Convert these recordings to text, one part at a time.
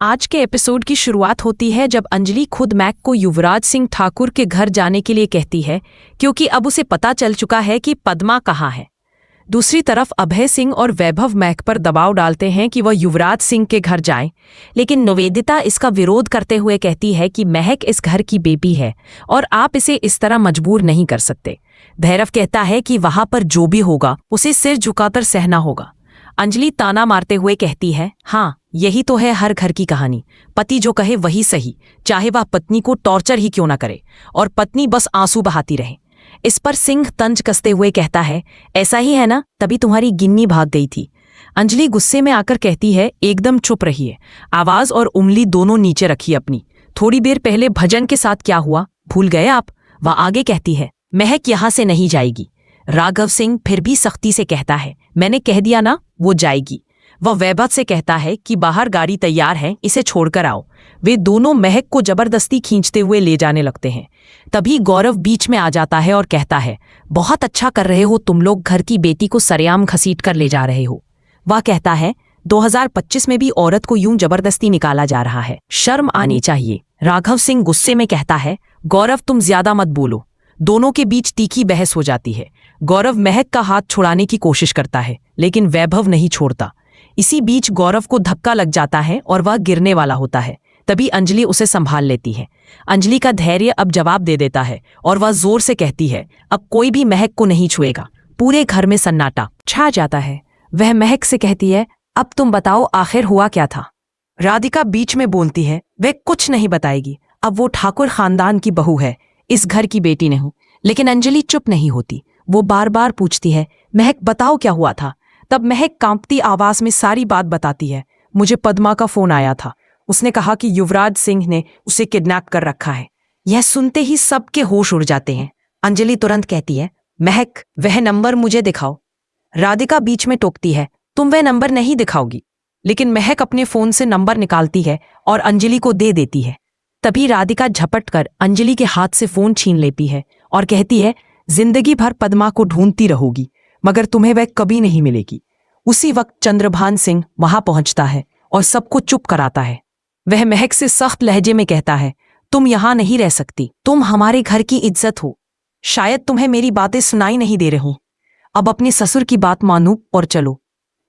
आज के एपिसोड की शुरुआत होती है जब अंजलि खुद मैक को युवराज सिंह ठाकुर के घर जाने के लिए कहती है, क्योंकि अब उसे पता चल चुका है कि पद्मा कहाँ है। दूसरी तरफ अभय सिंह और वैभव मैक पर दबाव डालते हैं कि वह युवराज सिंह के घर जाएं, लेकिन निवेदिता इसका विरोध करते हुए कहती है कि महक इस घर की बेबी है और आप इसे इस तरह मजबूर नहीं कर सकते। भैरव कहता है कि वहां पर जो भी होगा उसे सिर झुकाकर सहना होगा। अंजलि ताना मारते हुए कहती है, हाँ यही तो है हर घर की कहानी, पति जो कहे वही सही, चाहे वह पत्नी को टॉर्चर ही क्यों ना करे और पत्नी बस आंसू बहाती रहे। इस पर सिंह तंज कसते हुए कहता है, ऐसा ही है ना, तभी तुम्हारी गिन्नी भाग गई थी। अंजलि गुस्से में आकर कहती है, एकदम चुप रहिए, आवाज और उंगली दोनों नीचे रखिए अपनी। थोड़ी देर पहले भजन के साथ क्या हुआ भूल गए आप? वह आगे कहती है, महक यहां से नहीं जाएगी। राघव सिंह फिर भी सख्ती से कहता है, मैंने कह दिया ना वो जाएगी। वह वैभव से कहता है कि बाहर गाड़ी तैयार है, इसे छोड़कर आओ। वे दोनों महक को जबरदस्ती खींचते हुए ले जाने लगते हैं। तभी गौरव बीच में आ जाता है और कहता है, बहुत अच्छा कर रहे हो तुम लोग, घर की बेटी को सरेआम घसीट कर ले जा रहे हो। वह कहता है, 2025 में भी औरत को यूं जबरदस्ती निकाला जा रहा है, शर्म आनी चाहिए। राघव सिंह गुस्से में कहता है, गौरव तुम ज्यादा मत बोलो। दोनों के बीच तीखी बहस हो जाती है। गौरव महक का हाथ छुड़ाने की कोशिश करता है, लेकिन वैभव नहीं छोड़ता। इसी बीच गौरव को धक्का लग जाता है और वह गिरने वाला होता है। तभी अंजलि उसे संभाल लेती है। अंजलि का धैर्य अब जवाब दे देता है और वह जोर से कहती है, अब कोई भी महक को नहीं छुएगा। पूरे घर में सन्नाटा छा जाता है। वह महक से कहती है, अब तुम बताओ आखिर हुआ क्या था? राधिका बीच में बोलती है, वह कुछ नहीं बताएगी, अब वो ठाकुर खानदान की बहू है, इस घर की बेटी नहीं। लेकिन अंजलि चुप नहीं होती, वो बार बार पूछती है, महक बताओ क्या हुआ था? तब महक कांपती आवाज में सारी बात बताती है, मुझे पद्मा का फोन आया था, उसने कहा कि युवराज सिंह ने उसे किडनैप कर रखा है। यह सुनते ही सबके होश उड़ जाते हैं। अंजलि तुरंत कहती है, महक वह नंबर मुझे दिखाओ। राधिका बीच में टोकती है, तुम वह नंबर नहीं दिखाओगी। लेकिन महक अपने फोन से नंबर निकालती है और अंजलि को दे देती है। तभी राधिका झपट कर अंजलि के हाथ से फोन छीन लेती है और कहती है, जिंदगी भर पद्मा को ढूंढती रहोगी, मगर तुम्हें वह कभी नहीं मिलेगी। उसी वक्त चंद्रभान सिंह वहां पहुंचता है और सबको चुप कराता है। वह महक से सख्त लहजे में कहता है, तुम यहां नहीं रह सकती, तुम हमारे घर की इज्जत हो। शायद तुम्हें मेरी बातें सुनाई नहीं दे रही हूं। अब अपने ससुर की बात मानो और चलो।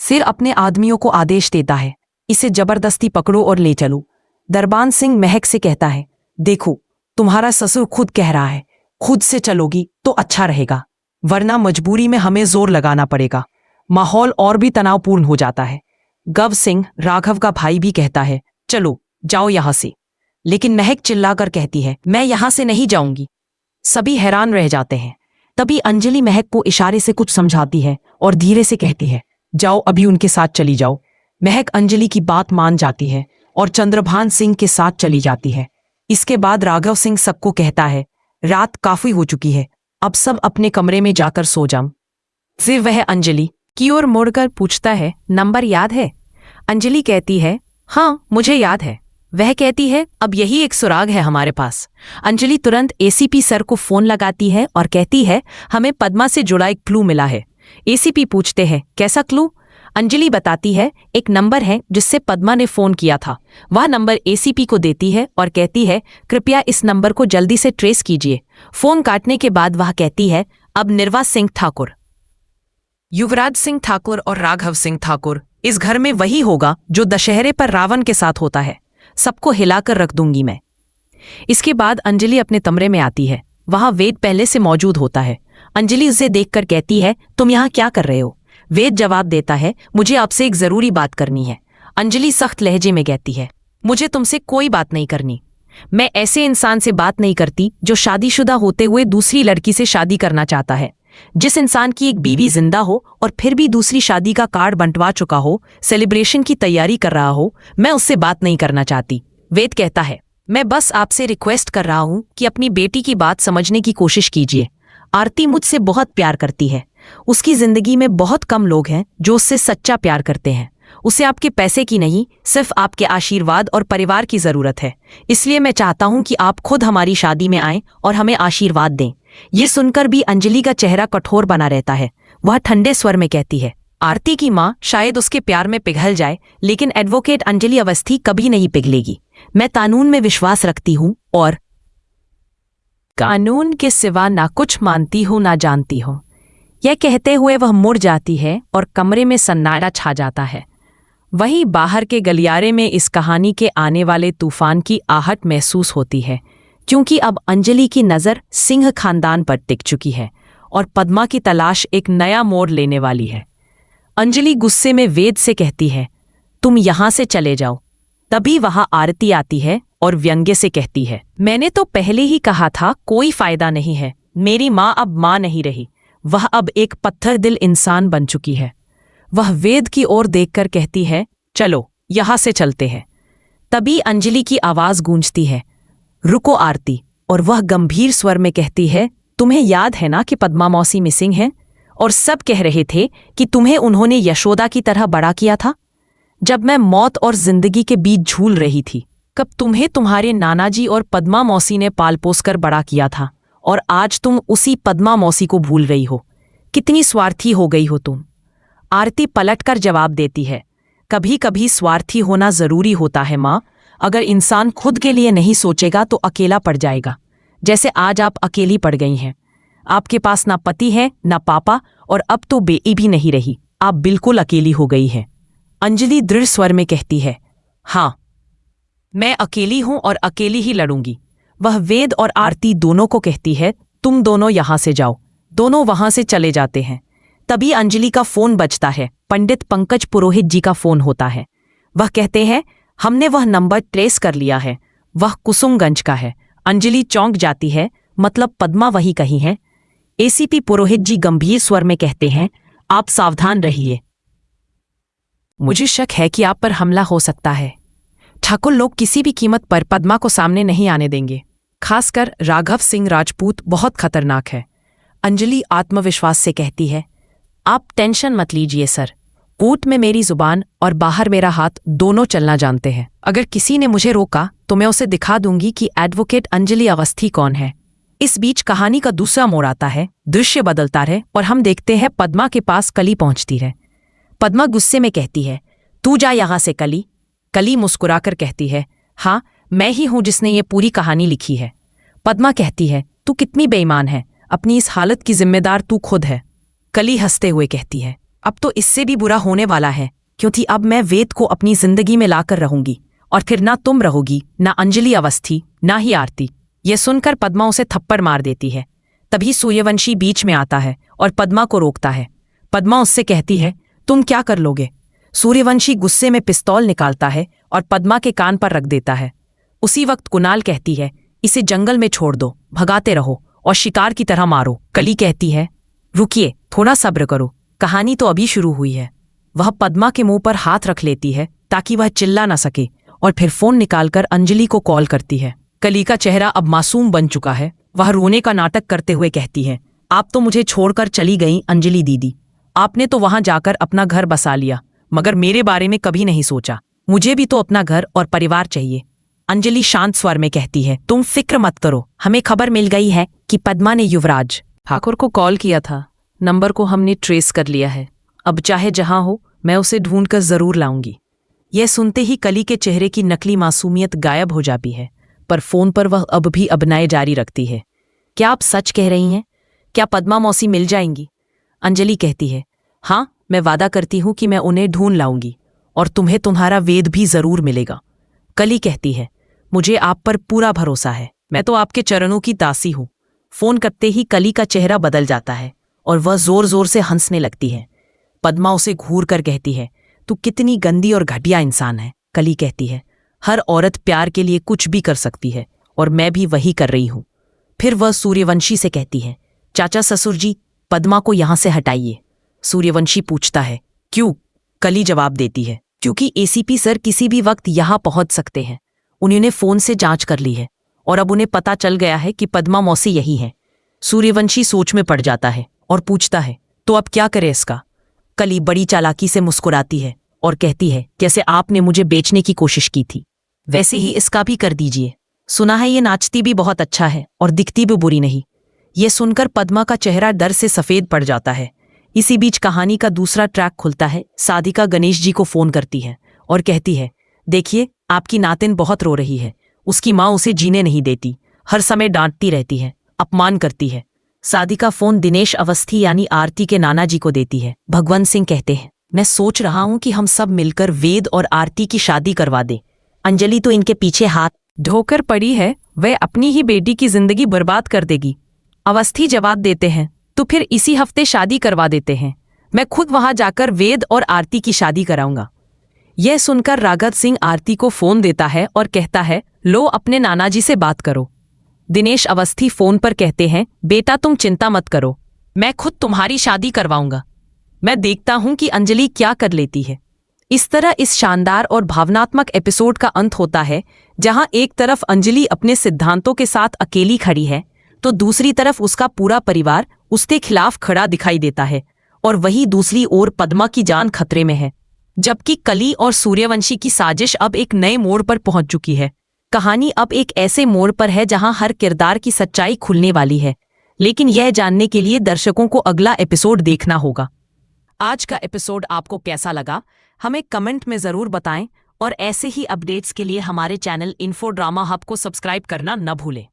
सिर अपने आदमियों को आदेश देता है, इसे जबरदस्ती पकड़ो और ले चलो। दरबान सिंह महक से कहता है, देखो तुम्हारा ससुर खुद कह रहा है, खुद से चलोगी तो अच्छा रहेगा, वरना मजबूरी में हमें जोर लगाना पड़ेगा। माहौल और भी तनावपूर्ण हो जाता है। गव सिंह राघव का भाई भी कहता है, चलो जाओ यहां से। लेकिन महक चिल्लाकर कहती है, मैं यहां से नहीं जाऊंगी। सभी हैरान रह जाते हैं। तभी अंजलि महक को इशारे से कुछ समझाती है और धीरे से कहती है, जाओ अभी उनके साथ चली जाओ। महक अंजलि की बात मान जाती है और चंद्रभान सिंह के साथ चली जाती है। इसके बाद राघव सिंह सबको कहता है, रात काफी हो चुकी है, अब सब अपने कमरे में जाकर सो जाओ। फिर वह अंजलि की ओर मुड़कर पूछता है, नंबर याद है? अंजलि कहती है, हाँ मुझे याद है। वह कहती है, अब यही एक सुराग है हमारे पास। अंजलि तुरंत एसीपी सर को फोन लगाती है और कहती है, हमें पद्मा से जुड़ा एक क्लू मिला है। एसीपी पूछते हैं, कैसा क्लू? अंजलि बताती है, एक नंबर है जिससे पद्मा ने फोन किया था। वह नंबर एसीपी को देती है और कहती है, कृपया इस नंबर को जल्दी से ट्रेस कीजिए। फोन काटने के बाद वह कहती है, अब निर्वा सिंह ठाकुर, युवराज सिंह ठाकुर और राघव सिंह ठाकुर, इस घर में वही होगा जो दशहरे पर रावण के साथ होता है। सबको हिलाकर रख दूंगी मैं। इसके बाद अंजलि अपने कमरे में आती है। वहां वेद पहले से मौजूद होता है। अंजलि उसे देखकर कहती है, तुम यहाँ क्या कर रहे हो? वेद जवाब देता है, मुझे आपसे एक जरूरी बात करनी है। अंजलि सख्त लहजे में कहती है, मुझे तुमसे कोई बात नहीं करनी। मैं ऐसे इंसान से बात नहीं करती जो शादीशुदा होते हुए दूसरी लड़की से शादी करना चाहता है। जिस इंसान की एक बीवी जिंदा हो और फिर भी दूसरी शादी का कार्ड बंटवा चुका हो, सेलिब्रेशन की तैयारी कर रहा हो, मैं उससे बात नहीं करना चाहती। वेद कहता है, मैं बस आपसे रिक्वेस्ट कर रहा हूं कि अपनी बेटी की बात समझने की कोशिश कीजिए। आरती मुझसे बहुत प्यार करती है। उसकी जिंदगी में बहुत कम लोग हैं जो उससे सच्चा प्यार करते हैं। उसे आपके पैसे की नहीं, सिर्फ आपके आशीर्वाद और परिवार की जरूरत है। इसलिए मैं चाहता हूं कि आप खुद हमारी शादी में आएं और हमें आशीर्वाद दें। ये सुनकर भी अंजलि का चेहरा कठोर बना रहता है। वह ठंडे स्वर में कहती है, आरती की माँ शायद उसके प्यार में पिघल जाए, लेकिन एडवोकेट अंजलि अवस्थी कभी नहीं पिघलेगी। मैं कानून में विश्वास रखती हूँ और कानून के सिवा ना कुछ मानती हूँ ना जानती हूँ। यह कहते हुए वह मुड़ जाती है और कमरे में सन्नाटा छा जाता है। वहीं बाहर के गलियारे में इस कहानी के आने वाले तूफान की आहट महसूस होती है, क्योंकि अब अंजलि की नज़र सिंह खानदान पर टिक चुकी है और पद्मा की तलाश एक नया मोड़ लेने वाली है। अंजलि गुस्से में वेद से कहती है, तुम यहां से चले जाओ। तभी वहां आरती आती है और व्यंग्य से कहती है, मैंने तो पहले ही कहा था कोई फायदा नहीं है। मेरी माँ अब माँ नहीं रही, वह अब एक पत्थर दिल इंसान बन चुकी है। वह वेद की ओर देखकर कहती है, चलो यहां से चलते हैं। तभी अंजलि की आवाज गूंजती है, रुको आरती, और वह गंभीर स्वर में कहती है, तुम्हें याद है ना कि पद्मा मौसी मिसिंग है और सब कह रहे थे कि तुम्हें उन्होंने यशोदा की तरह बड़ा किया था। जब मैं मौत और जिंदगी के बीच झूल रही थी, कब तुम्हें तुम्हारे नानाजी और पद्मा मौसी ने पाल पोस कर बड़ा किया था, और आज तुम उसी पद्मा मौसी को भूल रही हो। कितनी स्वार्थी हो गई हो तुम। आरती पलटकर जवाब देती है, कभी कभी स्वार्थी होना जरूरी होता है माँ। अगर इंसान खुद के लिए नहीं सोचेगा तो अकेला पड़ जाएगा, जैसे आज आप अकेली पड़ गई हैं। आपके पास ना पति है ना पापा, और अब तो बेई भी नहीं रही। आप बिल्कुल अकेली हो गई हैं। अंजलि दृढ़ स्वर में कहती है, हाँ मैं अकेली हूं और अकेली ही लड़ूंगी। वह वेद और आरती दोनों को कहती है, तुम दोनों यहां से जाओ। दोनों वहां से चले जाते हैं। तभी अंजलि का फोन बजता है। पंडित पंकज पुरोहित जी का फोन होता है। वह कहते हैं, हमने वह नंबर ट्रेस कर लिया है, वह कुसुमगंज का है। अंजलि चौंक जाती है, मतलब पद्मा वही कहीं है। एसीपी पुरोहित जी गंभीर स्वर में कहते हैं, आप सावधान रहिए। मुझे शक है कि आप पर हमला हो सकता है। ठाकुर लोग किसी भी कीमत पर पद्मा को सामने नहीं आने देंगे। खासकर राघव सिंह राजपूत बहुत खतरनाक है। अंजलि आत्मविश्वास से कहती है, आप टेंशन मत लीजिए सर। कोर्ट में मेरी जुबान और बाहर मेरा हाथ दोनों चलना जानते हैं। अगर किसी ने मुझे रोका तो मैं उसे दिखा दूंगी कि एडवोकेट अंजलि अवस्थी कौन है। इस बीच कहानी का दूसरा मोड़ आता है। दृश्य बदलता है और हम देखते हैं पद्मा के पास कली पहुंचती है। पद्मा गुस्से में कहती है, तू जा यहां से कली। कली मुस्कुराकर कहती है, हाँ मैं ही हूं जिसने ये पूरी कहानी लिखी है। पद्मा कहती है, तू कितनी बेईमान है, अपनी इस हालत की जिम्मेदार तू खुद है। कली हंसते हुए कहती है, अब तो इससे भी बुरा होने वाला है, क्योंकि अब मैं वेद को अपनी जिंदगी में लाकर रहूंगी, और फिर ना तुम रहोगी, ना अंजलि अवस्थी, ना ही आरती। यह सुनकर पद्मा उसे थप्पड़ मार देती है। तभी सूर्यवंशी बीच में आता है और पद्मा को रोकता है। पद्मा उससे कहती है, तुम क्या कर लोगे? सूर्यवंशी गुस्से में पिस्तौल निकालता है और पद्मा के कान पर रख देता है। उसी वक्त कुणाल कहती है, इसे जंगल में छोड़ दो, भगाते रहो और शिकार की तरह मारो। कली कहती है, रुकिए, थोड़ा सब्र करो, कहानी तो अभी शुरू हुई है। वह पद्मा के मुंह पर हाथ रख लेती है ताकि वह चिल्ला न सके, और फिर फोन निकालकर अंजलि को कॉल करती है। कली का चेहरा अब मासूम बन चुका है। वह रोने का नाटक करते हुए कहती है, आप तो मुझे छोड़कर चली गई अंजलि दीदी। आपने तो वहां जाकर अपना घर बसा लिया, मगर मेरे बारे में कभी नहीं सोचा। मुझे भी तो अपना घर और परिवार चाहिए। अंजलि शांत स्वर में कहती है, तुम फिक्र मत करो, हमें खबर मिल गई है कि पद्मा ने युवराज ठाकुर को कॉल किया था। नंबर को हमने ट्रेस कर लिया है। अब चाहे जहां हो, मैं उसे ढूंढकर जरूर लाऊंगी। यह सुनते ही कली के चेहरे की नकली मासूमियत गायब हो जाती है, पर फोन पर वह अब भी अभिनय जारी रखती है। क्या आप सच कह रही हैं? क्या पद्मा मौसी मिल जाएंगी? अंजलि कहती है, हाँ मैं वादा करती हूं कि मैं उन्हें ढूंढ लाऊंगी, और तुम्हें तुम्हारा वेद भी जरूर मिलेगा। कली कहती है, मुझे आप पर पूरा भरोसा है, मैं तो आपके चरणों की दासी हूं। फोन करते ही कली का चेहरा बदल जाता है और वह जोर जोर से हंसने लगती है। पद्मा उसे घूर कर कहती है, तू कितनी गंदी और घटिया इंसान है। कली कहती है, हर औरत प्यार के लिए कुछ भी कर सकती है, और मैं भी वही कर रही हूं। फिर वह सूर्यवंशी से कहती है, चाचा ससुर जी, पद्मा को यहां से हटाइए। सूर्यवंशी पूछता है, क्यों? कली जवाब देती है, क्योंकि एसीपी सर किसी भी वक्त यहां पहुंच सकते हैं। उन्होंने फोन से जांच कर ली है और अब उन्हें पता चल गया है कि पद्मा मौसी यही है। सूर्यवंशी सोच में पड़ जाता है और पूछता है, तो अब क्या करे इसका? कली बड़ी चालाकी से मुस्कुराती है और कहती है, जैसे आपने मुझे बेचने की कोशिश की थी, वैसे ही इसका भी कर दीजिए। सुना है ये नाचती भी बहुत अच्छा है और दिखती भी बुरी नहीं। ये सुनकर पद्मा का चेहरा डर से सफेद पड़ जाता है। इसी बीच कहानी का दूसरा ट्रैक खुलता है। साधिका गणेश जी को फोन करती है और कहती है, देखिए आपकी नातिन बहुत रो रही है। उसकी माँ उसे जीने नहीं देती, हर समय डांटती रहती है, अपमान करती है। साधिका फोन दिनेश अवस्थी यानी आरती के नाना जी को देती है। भगवंत सिंह कहते हैं, मैं सोच रहा हूं कि हम सब मिलकर वेद और आरती की शादी करवा दें। अंजलि तो इनके पीछे हाथ धोकर पड़ी है, वह अपनी ही बेटी की जिंदगी बर्बाद कर देगी। अवस्थी जवाब देते हैं, तो फिर इसी हफ्ते शादी करवा देते हैं। मैं खुद वहां जाकर वेद और आरती की शादी कराऊंगा। यह सुनकर राघव सिंह आरती को फोन देता है और कहता है, लो अपने नाना जी से बात करो। दिनेश अवस्थी फोन पर कहते हैं, बेटा तुम चिंता मत करो, मैं खुद तुम्हारी शादी करवाऊंगा। मैं देखता हूं कि अंजलि क्या कर लेती है। इस तरह इस शानदार और भावनात्मक एपिसोड का अंत होता है, जहां एक तरफ अंजलि अपने सिद्धांतों के साथ अकेली खड़ी है, तो दूसरी तरफ उसका पूरा परिवार उसके खिलाफ खड़ा दिखाई देता है, और वहीं दूसरी ओर पद्मा की जान खतरे में है। जबकि कली और सूर्यवंशी की साजिश अब एक नए मोड़ पर पहुंच चुकी है। कहानी अब एक ऐसे मोड़ पर है जहां हर किरदार की सच्चाई खुलने वाली है, लेकिन यह जानने के लिए दर्शकों को अगला एपिसोड देखना होगा। आज का एपिसोड आपको कैसा लगा, हमें कमेंट में जरूर बताएं, और ऐसे ही अपडेट्स के लिए हमारे चैनल इन्फो ड्रामा हब को सब्सक्राइब करना न भूलें।